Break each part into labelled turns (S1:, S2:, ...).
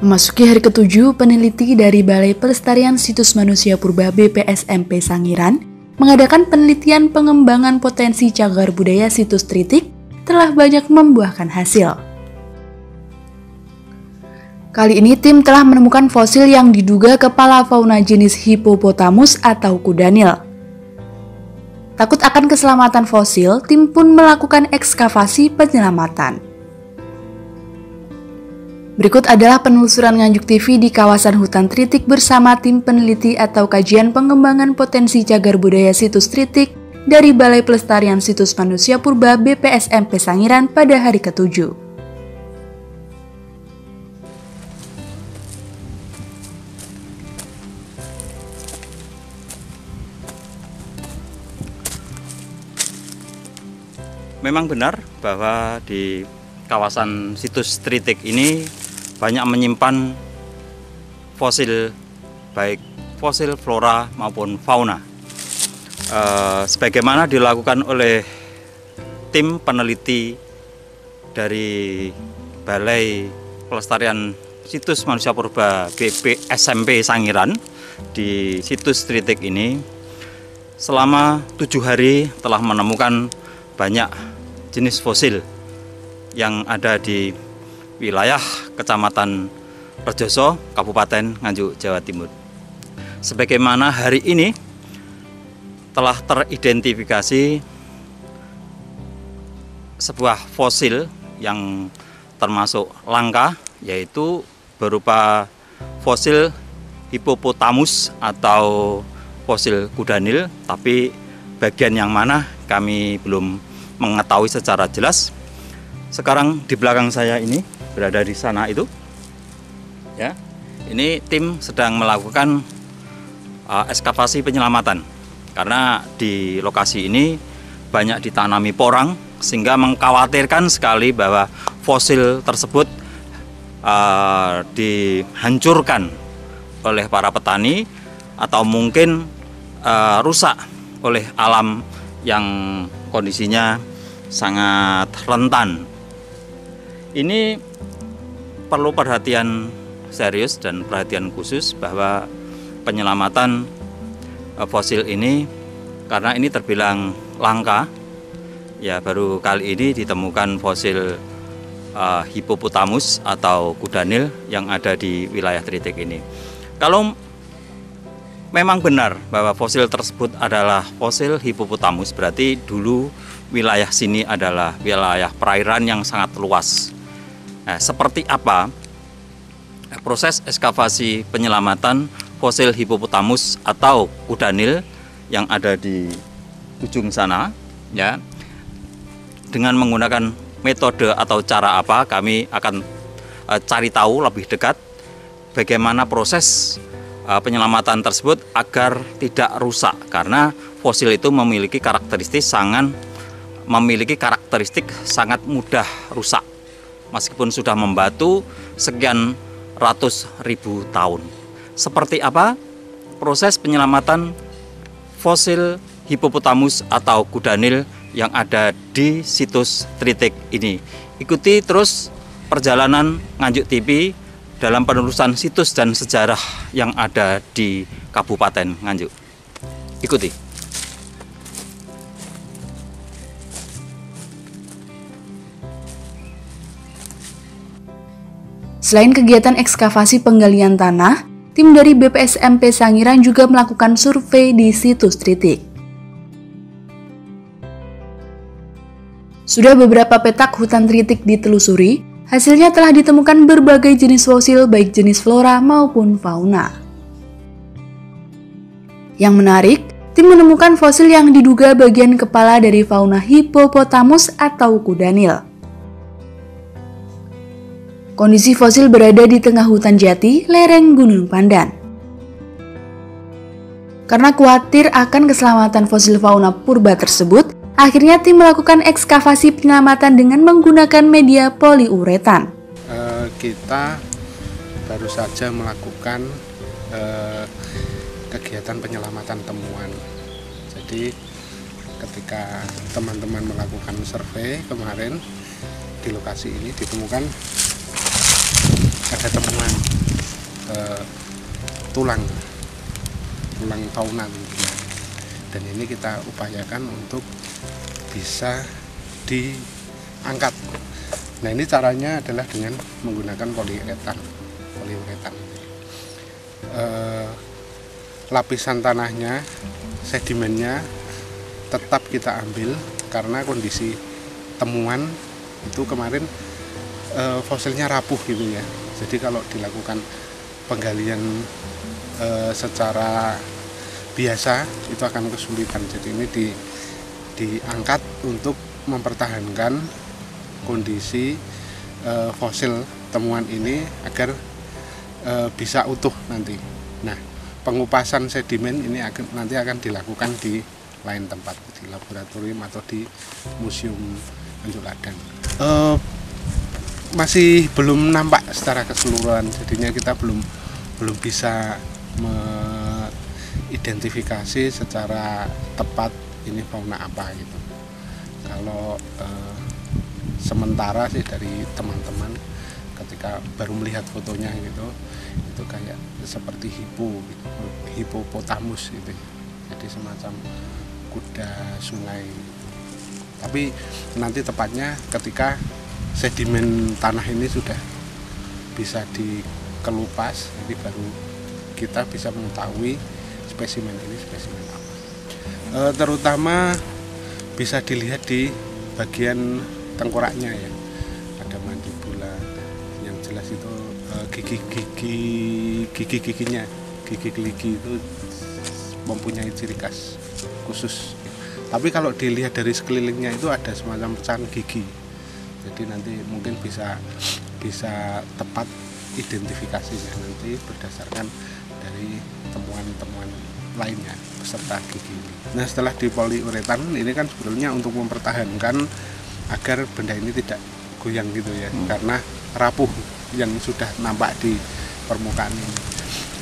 S1: Memasuki hari ke-7, peneliti dari Balai Pelestarian Situs Manusia Purba BPSMP Sangiran mengadakan penelitian pengembangan potensi cagar budaya situs Tritik telah banyak membuahkan hasil. Kali ini tim telah menemukan fosil yang diduga kepala fauna jenis Hippopotamus atau kuda Nil. Takut akan keselamatan fosil, tim pun melakukan ekskavasi penyelamatan. Berikut adalah penelusuran Nganjuk TV di kawasan hutan Tritik bersama tim peneliti atau kajian pengembangan potensi cagar budaya situs Tritik dari Balai Pelestarian Situs Manusia Purba BPSMP Sangiran pada hari ke-7.
S2: Memang benar bahwa di kawasan situs Tritik ini banyak menyimpan fosil, baik fosil flora maupun fauna. Sebagaimana dilakukan oleh tim peneliti dari Balai Pelestarian Situs Manusia Purba BPSMP Sangiran di situs Tritik ini, selama 7 hari telah menemukan banyak jenis fosil yang ada di wilayah Kecamatan Rejoso, Kabupaten Nganjuk, Jawa Timur. Sebagaimana hari ini telah teridentifikasi sebuah fosil yang termasuk langka, yaitu berupa fosil Hippopotamus atau fosil kuda Nil, tapi bagian yang mana kami belum mengetahui secara jelas. Sekarang di belakang saya ini, berada di sana itu, ya, ini tim sedang melakukan ekskavasi penyelamatan karena di lokasi ini banyak ditanami porang sehingga mengkhawatirkan sekali bahwa fosil tersebut dihancurkan oleh para petani atau mungkin rusak oleh alam yang kondisinya sangat rentan. Ini perlu perhatian serius dan perhatian khusus bahwa penyelamatan fosil ini, karena ini terbilang langka, ya baru kali ini ditemukan fosil Hippopotamus atau kuda Nil yang ada di wilayah Tritik ini. Kalau memang benar bahwa fosil tersebut adalah fosil Hippopotamus, berarti dulu wilayah sini adalah wilayah perairan yang sangat luas. Nah, seperti apa proses ekskavasi penyelamatan fosil Hippopotamus atau kuda Nil yang ada di ujung sana, ya, dengan menggunakan metode atau cara apa, kami akan cari tahu lebih dekat bagaimana proses penyelamatan tersebut agar tidak rusak, karena fosil itu memiliki karakteristik sangat mudah rusak meskipun sudah membatu sekian ratus ribu tahun. Seperti apa proses penyelamatan fosil Hippopotamus atau kuda Nil yang ada di situs Tritik ini? Ikuti terus perjalanan Nganjuk TV dalam penelusuran situs dan sejarah yang ada di Kabupaten Nganjuk. Ikuti.
S1: Selain kegiatan ekskavasi penggalian tanah, tim dari BPSMP Sangiran juga melakukan survei di situs Tritik. Sudah beberapa petak hutan Tritik ditelusuri, hasilnya telah ditemukan berbagai jenis fosil baik jenis flora maupun fauna. Yang menarik, tim menemukan fosil yang diduga bagian kepala dari fauna Hippopotamus atau kuda Nil. Kondisi fosil berada di tengah hutan jati, lereng Gunung Pandan. Karena khawatir akan keselamatan fosil fauna purba tersebut, akhirnya tim melakukan ekskavasi penyelamatan dengan menggunakan media poliuretan.
S3: Kita baru saja melakukan kegiatan penyelamatan temuan. Jadi ketika teman-teman melakukan survei kemarin di lokasi ini ditemukan ada temuan tulang fauna tentunya. Dan ini kita upayakan untuk bisa diangkat. Nah, ini caranya adalah dengan menggunakan poliuretan. Lapisan tanahnya, sedimennya tetap kita ambil karena kondisi temuan itu kemarin fosilnya rapuh gitu ya. Jadi kalau dilakukan penggalian secara biasa itu akan kesulitan. Jadi ini diangkat untuk mempertahankan kondisi fosil temuan ini agar bisa utuh nanti. Nah, pengupasan sedimen ini nanti akan dilakukan di lain tempat, di laboratorium atau di Museum Anjuk Ladang. Masih belum nampak secara keseluruhan, jadinya kita belum bisa mengidentifikasi secara tepat ini fauna apa gitu. Kalau sementara sih dari teman-teman ketika baru melihat fotonya gitu, itu kayak seperti gitu, hipopotamus gitu, jadi semacam kuda sungai. Tapi nanti tepatnya ketika sedimen tanah ini sudah bisa dikelupas, jadi baru kita bisa mengetahui spesimen ini spesimen apa. Terutama bisa dilihat di bagian tengkoraknya ya, ada mandibula, yang jelas itu gigi-giginya, gigi keligi itu mempunyai ciri khas khusus. Tapi kalau dilihat dari sekelilingnya itu ada semacam pecahan gigi, jadi nanti mungkin bisa tepat identifikasinya nanti berdasarkan dari temuan-temuan lainnya beserta gigi ini. Nah, setelah di poliuretan ini kan sebetulnya untuk mempertahankan agar benda ini tidak goyang gitu ya, karena rapuh yang sudah nampak di permukaan ini.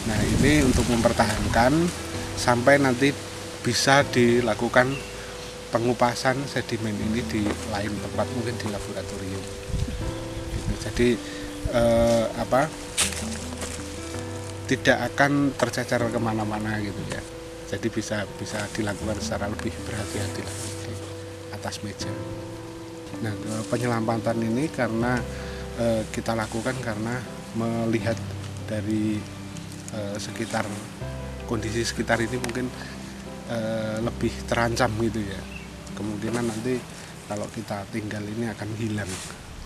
S3: Nah, ini untuk mempertahankan sampai nanti bisa dilakukan pengupasan sedimen ini di lain tempat, mungkin di laboratorium gitu. Jadi tidak akan tercecer kemana-mana gitu ya, jadi bisa dilakukan secara lebih berhati-hati lagi di atas meja. Nah, penyelamatan ini karena kita lakukan karena melihat dari sekitar, kondisi sekitar ini mungkin lebih terancam gitu ya. Kemungkinan nanti kalau kita tinggal ini akan hilang,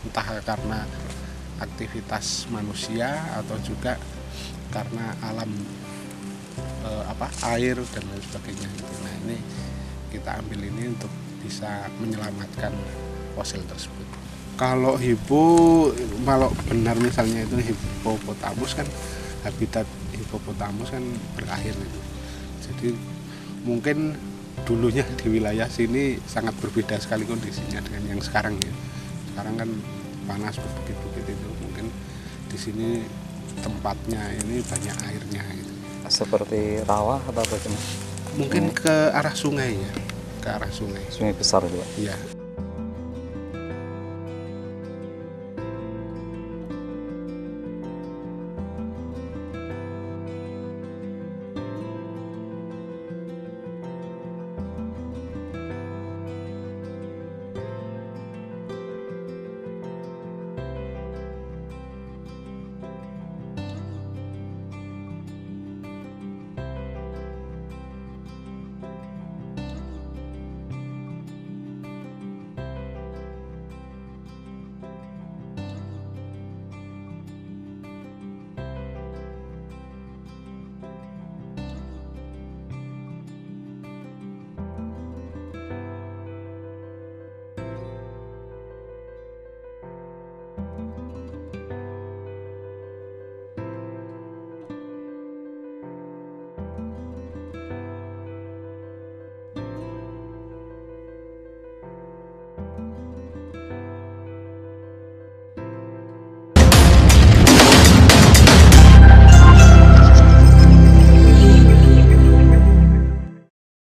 S3: entah karena aktivitas manusia atau juga karena alam air dan lain sebagainya gitu. Nah, ini kita ambil ini untuk bisa menyelamatkan fosil tersebut. Kalau benar misalnya itu hipopotamus kan, habitat hipopotamus kan berakhir itu. Jadi mungkin dulunya di wilayah sini sangat berbeda sekali kondisinya dengan yang sekarang ya. Sekarang kan panas berbukit-bukit itu, mungkin di sini tempatnya ini banyak airnya gitu.
S4: Seperti rawa atau bagaimana?
S3: Mungkin ke arah sungai ya, ke arah sungai.
S4: Sungai besar juga.
S3: Iya.